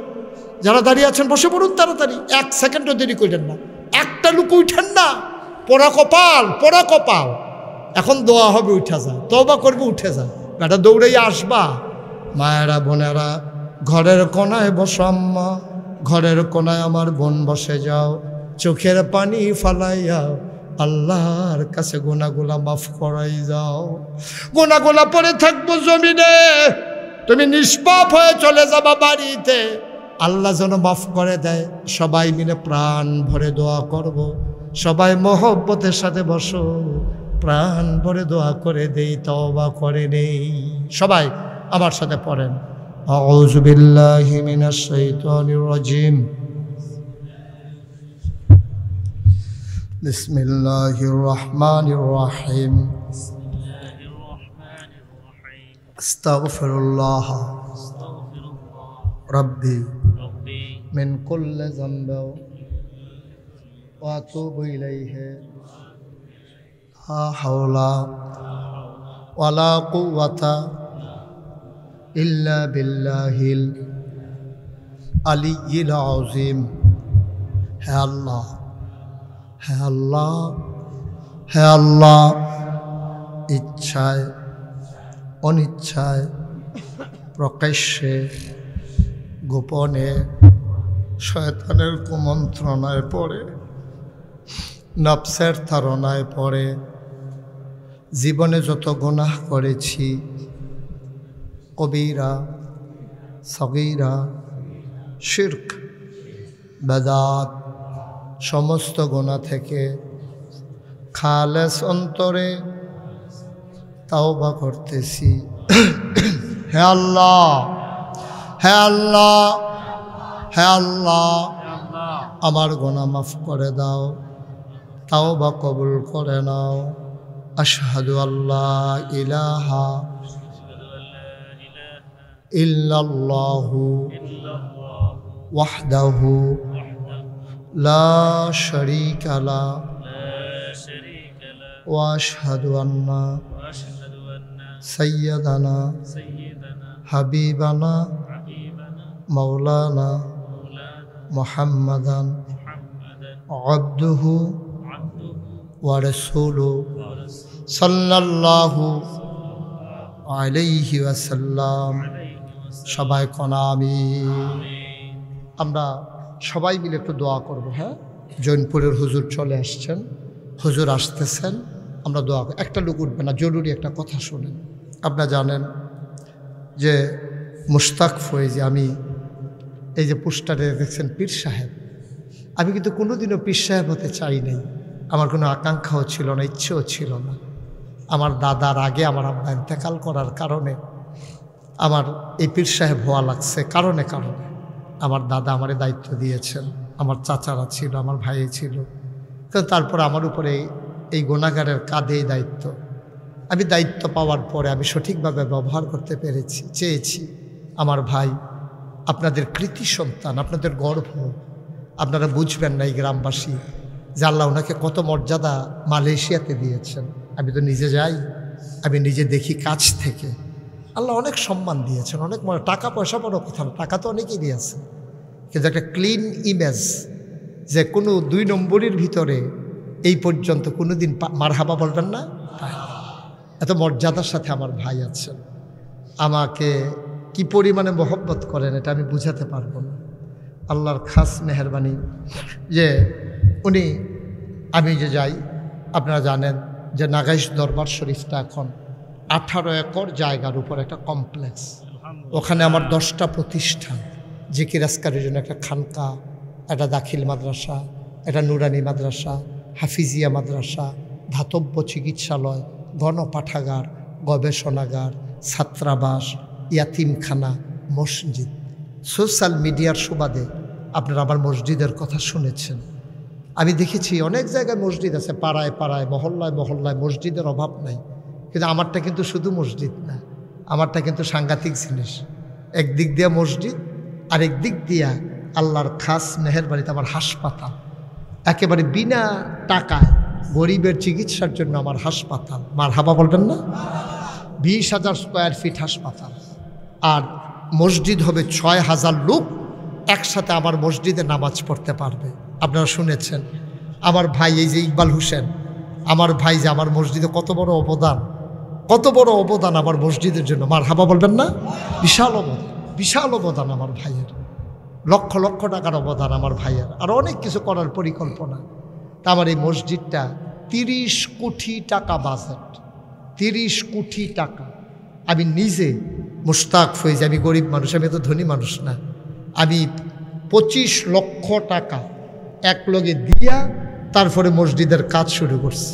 যারা দাঁড়িয়ে আছেন বসে পড়ুন তাড়াতাড়ি, 1 সেকেন্ডও দেরি করলেন না। একটা লোক উঠেন না, পোড়া কপাল, পোড়া কপাল। এখন দোয়া হবে, উঠে যা, তওবা করবে, উঠে যা, বেটা দৌড়েই আসবা। মায়েরা বোনেরা, ঘরের কোনায় বসো আম্মা, ঘরের কোনায় আমার বোন বসে যাও, চোখের পানি ফালাইয়া আল্লাহর কাছে গুনাহগুলা মাফ করাই যাও। গুনাহগুলা পড়ে থাকবো জমিনে, তুমি নিষ্পাপ হয়ে চলে যাবা বাড়িতে, আল্লাহ যেন মাফ করে দেয়। সবাই মিলে প্রাণ ভরে দোয়া করব। সবাই মহব্বতের সাথে বসো, প্রাণ ভরে দোয়া করে দেই, তওবা করে নেই। সবাই আমার সাথে পড়েন, আউযু বিল্লাহি মিনাশ শাইতানির রাজিম, বিসমিল্লাহির রহমানির রহিম, আস্তাগফিরুল্লাহ রাব্বি মিন কুল্লি যামবিন ওয়া আতুবু ইলাইহি, লা হাওলা ওয়ালা কুওয়াতা ইল্লা বিল্লাহিল আলিয়্যিল আযীম। হে আল্লাহ, হে আল্লাহ, হে আল্লাহ, ইচ্ছায় অনিচ্ছায়, প্রকাশ্যে গোপনে, শয়তানের কুমন্ত্রণায় পড়ে, নফসের তাড়নায় পড়ে জীবনে যত গুনাহ করেছি, কবিরা সগীরা, শিরক বেদাত, সমস্ত গুনাহ থেকে খালেস অন্তরে তাওবা করতেছি। হে আল্লাহ, হে আল্লাহ, হে আল্লাহ, আমার গুনাহ মাফ করে দাও, তাওবা কবুল করে নাও। আশহাদু আল্লাহ ইলাহা ইল্লাল্লাহু ওয়াহদাহু লা শারীকা লাহু ওয়া আশহাদু আন্না সাইয়্যিদানা হাবিবানা মাওলানা মুহাম্মাদান আবদুহু ওয়া রাসূলুহু সাল্লাল্লাহু আলাইহি ওয়াসাল্লাম। সবাই কোনা আমিন। আমরা সবাই মিলে একটু দোয়া করব। হ্যাঁ, জৈনপুরের হুজুর চলে আসছেন, হুজুর আসতেছেন, আমরা দোয়া করব। একটা লোক উঠবে না, জরুরি একটা কথা শুনেন। আপনারা জানেন যে মুশতাক ফয়েজি, আমি এই যে পোস্টারে দেখছেন পীর সাহেব, আমি কিন্তু কোনোদিনও পীর সাহেব হতে চাই নাই। আমার কোনো আকাঙ্ক্ষাও ছিল না, ইচ্ছেও ছিল না। আমার দাদার আগে আমার আব্বা ইন্তেকাল করার কারণে আমার এই পীর সাহেব হওয়া লাগছে। কারণে আমার দাদা আমারে দায়িত্ব দিয়েছেন, আমার চাচারা ছিল, আমার ভাই ছিল, কিন্তু তারপরে আমার উপরে এই গুনাহগারের কাঁধে দায়িত্ব। আমি দায়িত্ব পাওয়ার পরে আমি সঠিকভাবে ব্যবহার করতে পেরেছি, চেয়েছি। আমার ভাই আপনাদের কৃতি সন্তান, আপনাদের গর্ব, আপনারা বুঝবেন না এই গ্রামবাসী যে আল্লাহ ওনাকে কত মর্যাদা মালয়েশিয়াতে দিয়েছেন। আমি তো নিজে যাই, আমি নিজে দেখি কাছ থেকে। আল্লাহ অনেক সম্মান দিয়েছেন, অনেক টাকা পয়সা বড় কথা না, টাকা তো অনেকেরই আছে, কিন্তু একটা ক্লিন ইমেজ, যে কোনো 2 নম্বরের ভিতরে এই পর্যন্ত কোনো দিন মারহাবা বলবেন না, এত মর্যাদার সাথে আমার ভাই আছেন। আমাকে কি পরিমাণে মহব্বত করেন এটা আমি বুঝাতে পারবো না। আল্লাহর খাস মেহরবানি যে উনি, আমি যে যাই, আপনারা জানেন যে নাগাইশ দরবার শরীফটা এখন 18 একর জায়গার উপর একটা কমপ্লেক্স। ওখানে আমার 10টা প্রতিষ্ঠান, জিকির আজকারের জন্য একটা খানকা, একটা দাখিল মাদ্রাসা, একটা নুরানি মাদ্রাসা, হাফিজিয়া মাদ্রাসা, ধাতব্য চিকিৎসালয়, গণপাঠাগার, গবেষণাগার, ছাত্রাবাস, ইয়াতিমখানা, মসজিদ। সোশ্যাল মিডিয়ার সুবাদে আপনারা আবার মসজিদের কথা শুনেছেন। আমি দেখেছি অনেক জায়গায় মসজিদ আছে, পাড়ায় পাড়ায়, মহল্লায় মহল্লায় মসজিদের অভাব নাই। কিন্তু আমারটা কিন্তু শুধু মসজিদ না, আমারটা কিন্তু সাংঘাতিক জিনিস। একদিক দিয়ে মসজিদ, আর একদিক দিয়া আল্লাহর খাস মেহেরবাড়িতে আমার হাসপাতাল। একেবারে বিনা টাকায় গরিবের চিকিৎসার জন্য আমার হাসপাতাল, মারহাবা বলবেন না? 20,000 স্কোয়ার ফিট হাসপাতাল, আর মসজিদ হবে 6,000 লোক একসাথে আমার মসজিদে নামাজ পড়তে পারবে। আপনারা শুনেছেন আমার ভাই এই যে ইকবাল হোসেন, আমার ভাই যে আমার মসজিদে কত বড় অবদান, কত বড় অবদান আমার মসজিদের জন্য, মারহাবা বলবেন না? বিশাল অবদান, বিশাল অবদান আমার ভাইয়ের, লক্ষ লক্ষ টাকার অবদান আমার ভাইয়ের, আর অনেক কিছু করার পরিকল্পনা। তা আমার এই মসজিদটা 30 কোটি টাকা বাজেট, 30 কোটি টাকা। আমি নিজে মুশতাক ফয়েজ, আমি গরিব মানুষ, আমি তো ধনী মানুষ না, আমি 25 লক্ষ টাকা এক লগে দিয়া তারপরে মসজিদের কাজ শুরু করছি।